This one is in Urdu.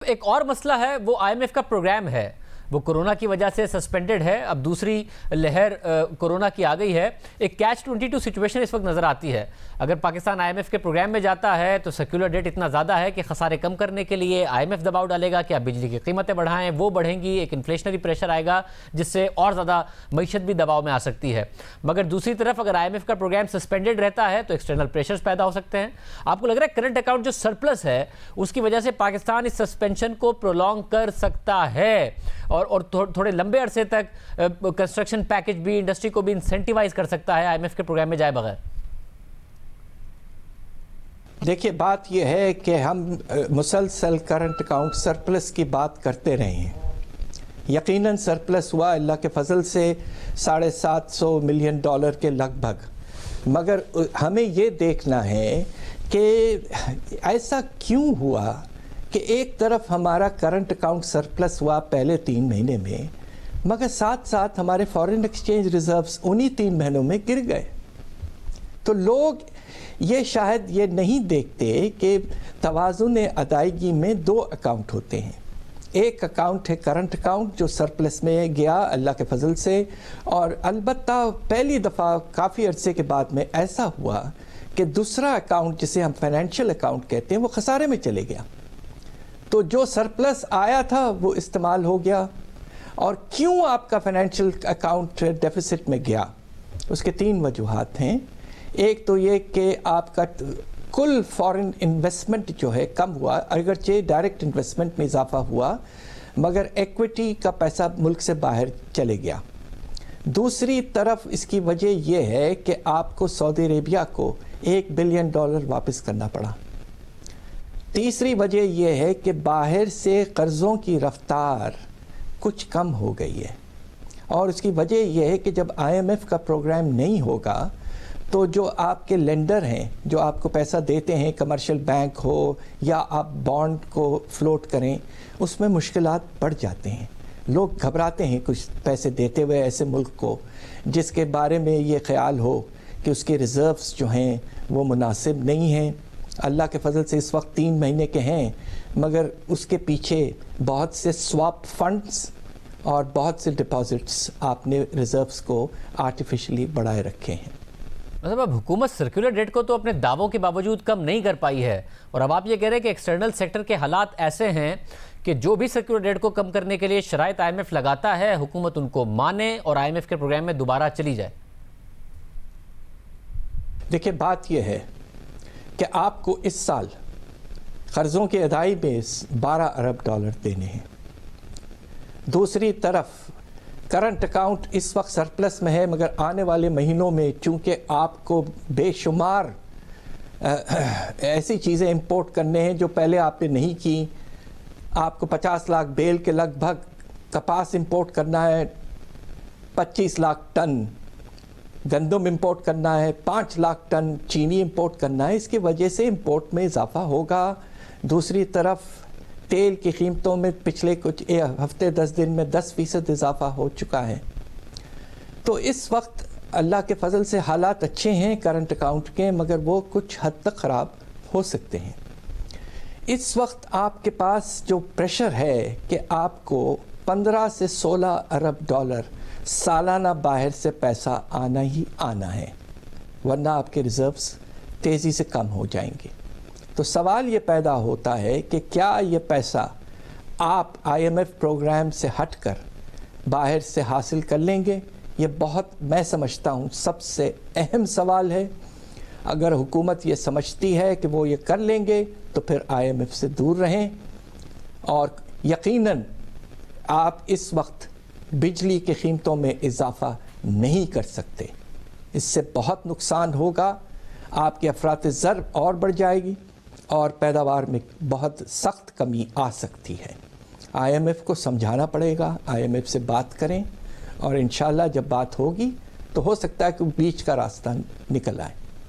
ایک اور مسئلہ ہے وہ آئی ایم ایف کا پروگرام ہے، وہ کورونا کی وجہ سے سسپینڈڈ ہے۔ اب دوسری لہر کورونا کی آ گئی ہے۔ ایک کیچ 22 سچویشن اس وقت نظر آتی ہے۔ اگر پاکستان آئی ایم ایف کے پروگرام میں جاتا ہے تو سیکولر ڈیٹ اتنا زیادہ ہے کہ خسارے کم کرنے کے لیے آئی ایم ایف دباؤ ڈالے گا کہ آپ بجلی کی قیمتیں بڑھائیں، وہ بڑھیں گی، ایک انفلیشنری پریشر آئے گا جس سے اور زیادہ معیشت بھی دباؤ میں آ سکتی ہے۔ مگر دوسری طرف اگر آئی ایم ایف کا پروگرام سسپینڈڈ رہتا ہے تو ایکسٹرنل پریشرز پیدا ہو سکتے ہیں۔ آپ کو لگ رہا ہے کرنٹ اکاؤنٹ جو سرپلس ہے اس کی وجہ سے پاکستان اس سسپینشن کو پرولونگ کر سکتا ہے اور تھوڑے لمبے عرصے تک کنسٹرکشن پیکج بھی انڈسٹری کو بھی انسینٹیوائز کر سکتا ہے آئی ایم ایف کے پروگرام میں جائے بغیر؟ دیکھیے، بات یہ ہے کہ ہم مسلسل کرنٹ اکاؤنٹ سرپلس کی بات کرتے رہے ہیں۔ یقیناً سرپلس ہوا اللہ کے فضل سے $750 ملین کے لگ بھگ، مگر ہمیں یہ دیکھنا ہے کہ ایسا کیوں ہوا کہ ایک طرف ہمارا کرنٹ اکاؤنٹ سرپلس ہوا پہلے 3 مہینے میں، مگر ساتھ ساتھ ہمارے فارن ایکسچینج ریزروز انہی 3 مہینوں میں گر گئے۔ تو لوگ یہ شاید یہ نہیں دیکھتے کہ توازن ادائیگی میں 2 اکاؤنٹ ہوتے ہیں۔ ایک اکاؤنٹ ہے کرنٹ اکاؤنٹ جو سرپلس میں گیا اللہ کے فضل سے، اور البتہ پہلی دفعہ کافی عرصے کے بعد میں ایسا ہوا کہ دوسرا اکاؤنٹ جسے ہم فائنینشیل اکاؤنٹ کہتے ہیں وہ خسارے میں چلے گیا۔ تو جو سرپلس آیا تھا وہ استعمال ہو گیا۔ اور کیوں آپ کا فائنینشیل اکاؤنٹ ڈیفیسٹ میں گیا، اس کے 3 وجوہات ہیں۔ ایک تو یہ کہ آپ کا کل فارن انویسٹمنٹ جو ہے کم ہوا، اگرچہ ڈائریکٹ انویسٹمنٹ میں اضافہ ہوا مگر ایکویٹی کا پیسہ ملک سے باہر چلے گیا۔ دوسری طرف اس کی وجہ یہ ہے کہ آپ کو سعودی عربیہ کو $1 بلین واپس کرنا پڑا۔ تیسری وجہ یہ ہے کہ باہر سے قرضوں کی رفتار کچھ کم ہو گئی ہے، اور اس کی وجہ یہ ہے کہ جب آئی ایم ایف کا پروگرام نہیں ہوگا تو جو آپ کے لینڈر ہیں جو آپ کو پیسہ دیتے ہیں، کمرشل بینک ہو یا آپ بانڈ کو فلوٹ کریں، اس میں مشکلات بڑھ جاتے ہیں۔ لوگ گھبراتے ہیں کچھ پیسے دیتے ہوئے ایسے ملک کو جس کے بارے میں یہ خیال ہو کہ اس کے ریزروز جو ہیں وہ مناسب نہیں ہیں۔ اللہ کے فضل سے اس وقت 3 مہینے کے ہیں، مگر اس کے پیچھے بہت سے سواپ فنڈز اور بہت سے ڈپازٹس آپ نے ریزروز کو آرٹیفیشلی بڑھائے رکھے ہیں۔ مطلب اب حکومت سرکولر ڈیٹ کو تو اپنے دعووں کے باوجود کم نہیں کر پائی ہے، اور اب آپ یہ کہہ رہے ہیں کہ ایکسٹرنل سیکٹر کے حالات ایسے ہیں کہ جو بھی سرکولر ڈیٹ کو کم کرنے کے لیے شرائط آئی ایم ایف لگاتا ہے حکومت ان کو مانے اور آئی ایم ایف کے پروگرام میں دوبارہ چلی جائے۔ دیکھیں، بات یہ ہے کہ آپ کو اس سال قرضوں کی ادائیگی میں $12 ارب دینے ہیں۔ دوسری طرف کرنٹ اکاؤنٹ اس وقت سرپلس میں ہے، مگر آنے والے مہینوں میں چونکہ آپ کو بے شمار ایسی چیزیں امپورٹ کرنے ہیں جو پہلے آپ نے نہیں کی۔ آپ کو 50 لاکھ بیل کے لگ بھگ کپاس امپورٹ کرنا ہے، 25 لاکھ ٹن گندم امپورٹ کرنا ہے، 5 لاکھ ٹن چینی امپورٹ کرنا ہے۔ اس کی وجہ سے امپورٹ میں اضافہ ہوگا۔ دوسری طرف تیل کی قیمتوں میں پچھلے کچھ ہفتے 10 دن میں 10% اضافہ ہو چکا ہے۔ تو اس وقت اللہ کے فضل سے حالات اچھے ہیں کرنٹ اکاؤنٹ کے، مگر وہ کچھ حد تک خراب ہو سکتے ہیں۔ اس وقت آپ کے پاس جو پریشر ہے کہ آپ کو $15 سے $16 ارب سالانہ باہر سے پیسہ آنا ہی آنا ہے، ورنہ آپ کے ریزروز تیزی سے کم ہو جائیں گے۔ تو سوال یہ پیدا ہوتا ہے کہ کیا یہ پیسہ آپ آئی ایم ایف پروگرام سے ہٹ کر باہر سے حاصل کر لیں گے؟ یہ بہت، میں سمجھتا ہوں، سب سے اہم سوال ہے۔ اگر حکومت یہ سمجھتی ہے کہ وہ یہ کر لیں گے تو پھر آئی ایم ایف سے دور رہیں، اور یقیناً آپ اس وقت بجلی کی قیمتوں میں اضافہ نہیں کر سکتے۔ اس سے بہت نقصان ہوگا، آپ کے افراط زر اور بڑھ جائے گی اور پیداوار میں بہت سخت کمی آ سکتی ہے۔ آئی ایم ایف کو سمجھانا پڑے گا، آئی ایم ایف سے بات کریں، اور انشاءاللہ جب بات ہوگی تو ہو سکتا ہے کہ بیچ کا راستہ نکل آئے۔